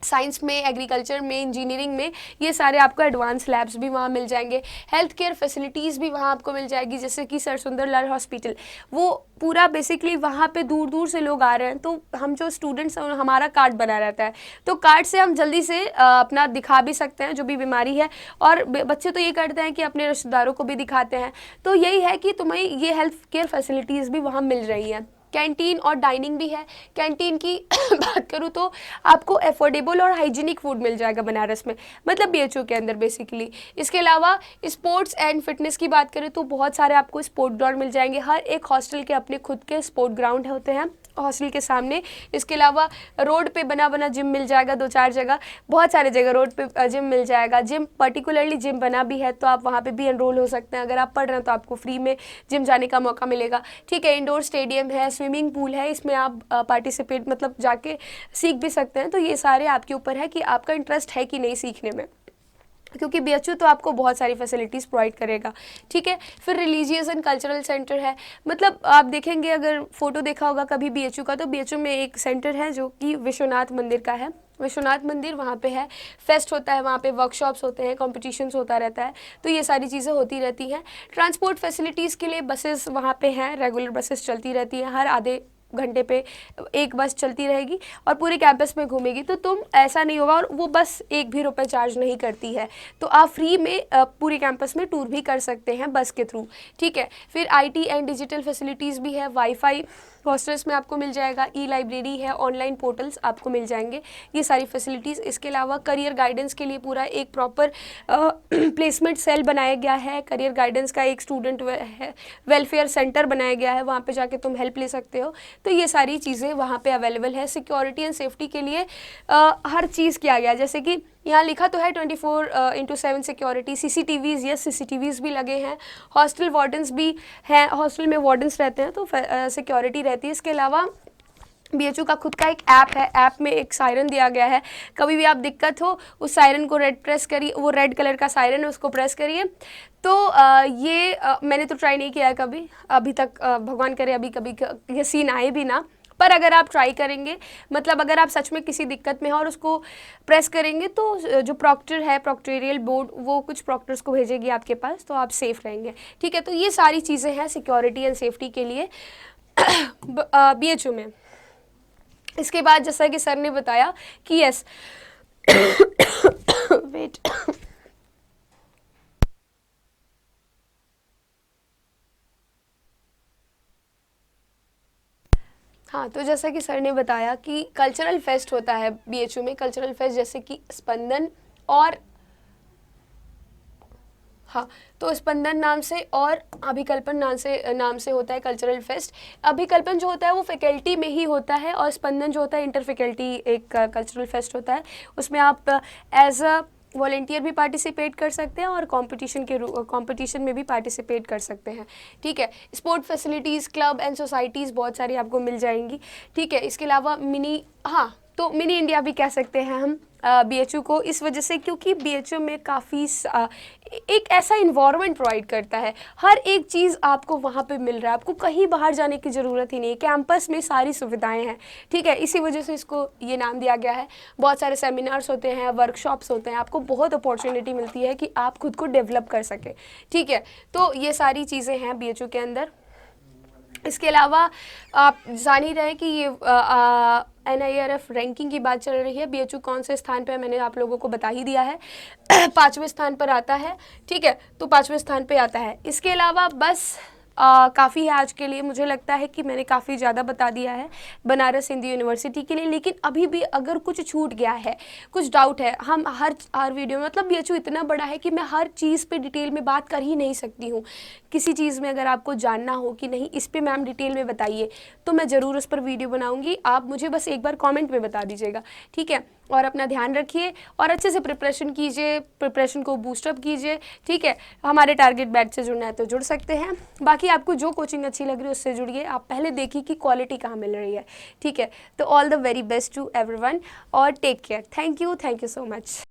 साइंस में, एग्रीकल्चर में, इंजीनियरिंग में, ये सारे आपको एडवांस लैब्स भी वहाँ मिल जाएंगे। हेल्थ केयर फैसिलिटीज़ भी वहाँ आपको मिल जाएगी, जैसे कि सर सुंदर लाल हॉस्पिटल, वो पूरा बेसिकली वहाँ पे दूर दूर से लोग आ रहे हैं, तो हम जो स्टूडेंट्स हैं हमारा कार्ड बना रहता है, तो कार्ड से हम जल्दी से अपना दिखा भी सकते हैं जो भी बीमारी है, और बच्चे तो ये करते हैं कि अपने रिश्तेदारों को भी दिखाते हैं। तो यही है कि तुम्हें ये हेल्थ केयर फैसिलिटीज़ भी वहाँ मिल रही हैं। कैंटीन और डाइनिंग भी है। कैंटीन की बात करूँ तो आपको अफोर्डेबल और हाइजीनिक फूड मिल जाएगा बनारस में, मतलब बीएचयू के अंदर बेसिकली। इसके अलावा स्पोर्ट्स एंड फिटनेस की बात करें तो बहुत सारे आपको स्पोर्ट ग्राउंड मिल जाएंगे। हर एक हॉस्टल के अपने खुद के स्पोर्ट ग्राउंड होते हैं हॉस्टल के सामने। इसके अलावा रोड पे बना जिम मिल जाएगा, 2-4 जगह, बहुत सारे जगह रोड पे जिम मिल जाएगा। जिम पर्टिकुलरली जिम बना भी है, तो आप वहाँ पे भी एनरोल हो सकते हैं। अगर आप पढ़ रहे हैं तो आपको फ्री में जिम जाने का मौका मिलेगा। ठीक है, इंडोर स्टेडियम है, स्विमिंग पूल है, इसमें आप पार्टिसिपेट मतलब जाके सीख भी सकते हैं। तो ये सारे आपके ऊपर है कि आपका इंटरेस्ट है कि नहीं सीखने में, क्योंकि बीएचयू तो आपको बहुत सारी फैसिलिटीज़ प्रोवाइड करेगा। ठीक है, फिर रिलीजियस एंड कल्चरल सेंटर है, मतलब आप देखेंगे, अगर फोटो देखा होगा कभी बीएचयू का, तो बीएचयू में एक सेंटर है जो कि विश्वनाथ मंदिर का है। विश्वनाथ मंदिर वहाँ पे है, फेस्ट होता है वहाँ पे, वर्कशॉप्स होते हैं, कॉम्पिटिशन्स होता रहता है, तो ये सारी चीज़ें होती रहती हैं। ट्रांसपोर्ट फैसिलिटीज़ के लिए बसेस वहाँ पे हैं, रेगुलर बसेस चलती रहती हैं, हर आधे घंटे पे एक बस चलती रहेगी और पूरे कैंपस में घूमेगी। तो तुम ऐसा नहीं होगा, और वो बस एक भी रुपए चार्ज नहीं करती है, तो आप फ्री में पूरे कैंपस में टूर भी कर सकते हैं बस के थ्रू। ठीक है, फिर आईटी एंड डिजिटल फैसिलिटीज़ भी है, वाईफाई हॉस्टल्स में आपको मिल जाएगा, ई लाइब्रेरी है, ऑनलाइन पोर्टल्स आपको मिल जाएंगे, ये सारी फैसिलिटीज़। इसके अलावा करियर गाइडेंस के लिए पूरा एक प्रॉपर प्लेसमेंट सेल बनाया गया है। करियर गाइडेंस का एक स्टूडेंट वेलफेयर सेंटर बनाया गया है, वहाँ पे जाके तुम हेल्प ले सकते हो। तो ये सारी चीज़ें वहाँ पे अवेलेबल है। सिक्योरिटी एंड सेफ्टी के लिए हर चीज़ किया गया, जैसे कि यहाँ लिखा तो है 24/7 सिक्योरिटी, सीसीटीवीज़, यस सीसीटीवीज़ भी लगे हैं। हॉस्टल वार्डन्स भी हैं, हॉस्टल में वार्डन्स रहते हैं, तो सिक्योरिटी रहती है। इसके अलावा बीएचयू का खुद का एक ऐप है, ऐप में एक सायरन दिया गया है, कभी भी आप दिक्कत हो उस सायरन को रेड प्रेस करिए, वो रेड कलर का सायरन है, उसको प्रेस करिए। तो मैंने तो ट्राई नहीं किया है कभी अभी तक, भगवान करे अभी कभी ये सीन आए भी ना, पर अगर आप ट्राई करेंगे, मतलब अगर आप सच में किसी दिक्कत में हो और उसको प्रेस करेंगे, तो जो प्रॉक्टर है, प्रॉक्टोरियल बोर्ड, वो कुछ प्रॉक्टर्स को भेजेगी आपके पास, तो आप सेफ रहेंगे। ठीक है, तो ये सारी चीज़ें हैं सिक्योरिटी एंड सेफ्टी के लिए बीएचयू में। इसके बाद जैसा कि सर ने बताया कि यस वेट हाँ, तो जैसा कि सर ने बताया कि कल्चरल फेस्ट होता है बीएचयू में। कल्चरल फेस्ट जैसे कि स्पंदन और हाँ, तो स्पंदन नाम से और अभिकल्पन नाम से होता है कल्चरल फेस्ट। अभिकल्पन जो होता है वो फैकल्टी में ही होता है, और स्पंदन जो होता है इंटर फैकल्टी एक कल्चरल फेस्ट होता है। उसमें आप एज अ वॉलेंटियर भी पार्टिसिपेट कर सकते हैं और कंपटीशन में भी पार्टिसिपेट कर सकते हैं। ठीक है, sport facilities, club and societies बहुत सारी आपको मिल जाएंगी। ठीक है, इसके अलावा तो मिनी इंडिया भी कह सकते हैं हम बीएचयू को, इस वजह से क्योंकि बीएचयू में काफ़ी एक ऐसा इन्वायरमेंट प्रोवाइड करता है, हर एक चीज़ आपको वहाँ पे मिल रहा है, आपको कहीं बाहर जाने की ज़रूरत ही नहीं है, कैंपस में सारी सुविधाएं हैं। ठीक है, इसी वजह से इसको ये नाम दिया गया है। बहुत सारे सेमिनार्स होते हैं, वर्कशॉप्स होते हैं, आपको बहुत अपॉर्चुनिटी मिलती है कि आप खुद को डेवलप कर सकें। ठीक है, तो ये सारी चीज़ें हैं बीएचयू के अंदर। इसके अलावा आप जान ही रहे कि ये NIRF रैंकिंग की बात चल रही है, बीएचयू कौन से स्थान पे है मैंने आप लोगों को बता ही दिया है 5वें स्थान पर आता है। ठीक है, तो 5वें स्थान पे आता है। इसके अलावा बस काफ़ी है आज के लिए। मुझे लगता है कि मैंने काफ़ी ज़्यादा बता दिया है बनारस हिंदू यूनिवर्सिटी के लिए, लेकिन अभी भी अगर कुछ छूट गया है, कुछ डाउट है, हम हर वीडियो में, मतलब BHU इतना बड़ा है कि मैं हर चीज़ पे डिटेल में बात कर ही नहीं सकती हूँ। किसी चीज़ में अगर आपको जानना हो कि नहीं इस पे मैम डिटेल में बताइए, तो मैं ज़रूर उस पर वीडियो बनाऊँगी। आप मुझे बस एक बार कॉमेंट में बता दीजिएगा, ठीक है। और अपना ध्यान रखिए और अच्छे से प्रिपरेशन कीजिए, प्रिपरेशन को बूस्टअप कीजिए, ठीक है। हमारे टारगेट बैच से जुड़ना है तो जुड़ सकते हैं। बाकी आपको जो कोचिंग अच्छी लग रही है उससे जुड़िए। आप पहले देखिए कि क्वालिटी कहाँ मिल रही है, ठीक है। तो all the very best to everyone और take care. Thank you so much.